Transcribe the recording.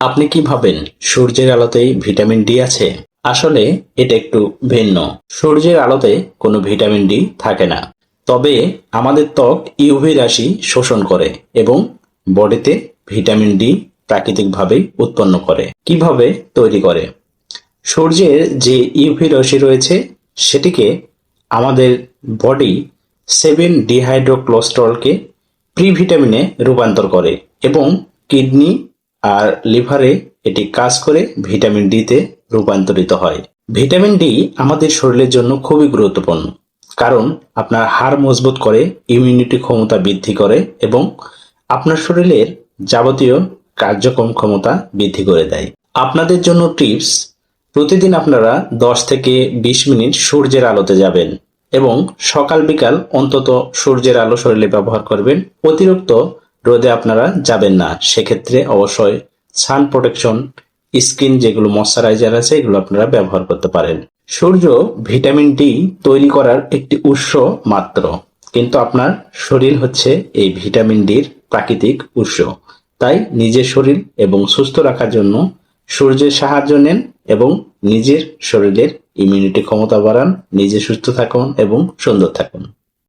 আপনি কি ভাবেন সূর্যের আলোতেই ভিটামিন ডি আছে? আসলে এটা একটু ভিন্ন। সূর্যের আলোতে কোনো ভিটামিন ডি থাকে না। তবে আমাদের ত্বক ইউভি রাশি শোষণ করে এবং বডিতে ভিটামিন ডি প্রাকৃতিকভাবেই উৎপন্ন করে। কিভাবে তৈরি করে? সূর্যের যে ইউভি রশ্মি রয়েছে সেটিকে আমাদের বডি 7 ডিহাইড্রোক্লোস্টরলকে প্রিভিটামিনে রূপান্তর করে এবং কিডনি আর লিভারে এটি কাজ করে ভিটামিন ডি তে রূপান্তরিত হয়। ভিটামিন ডি আমাদের শরীরের জন্য খুবই গুরুত্বপূর্ণ, কারণ আপনার হাড় মজবুত করে, ইমিউনিটি ক্ষমতা বৃদ্ধি করে এবং আপনার শরীরের যাবতীয় কার্যক্রম ক্ষমতা বৃদ্ধি করে দেয়। আপনাদের জন্য টিপস: প্রতিদিন আপনারা 10 থেকে 20 মিনিট সূর্যের আলোতে যাবেন এবং সকাল বিকাল অন্তত সূর্যের আলো শরীরে ব্যবহার করবেন। অতিরিক্ত রোদে আপনারা যাবেন না, সেক্ষেত্রে অবশ্যই সান প্রোটেকশন স্কিন যেগুলো ময়শ্চারাইজার আছে এগুলো আপনারা ব্যবহার করতে পারেন। সূর্য ভিটামিন ডি তৈরি করার একটি উৎস মাত্র, কিন্তু আপনার শরীর হচ্ছে এই ভিটামিন ডির প্রাকৃতিক উৎস। তাই নিজের শরীর এবং সুস্থ রাখার জন্য সূর্যের সাহায্য নেন এবং নিজের শরীরের ইমিউনিটি ক্ষমতা বাড়ান। নিজে সুস্থ থাকুন এবং সুন্দর থাকুন।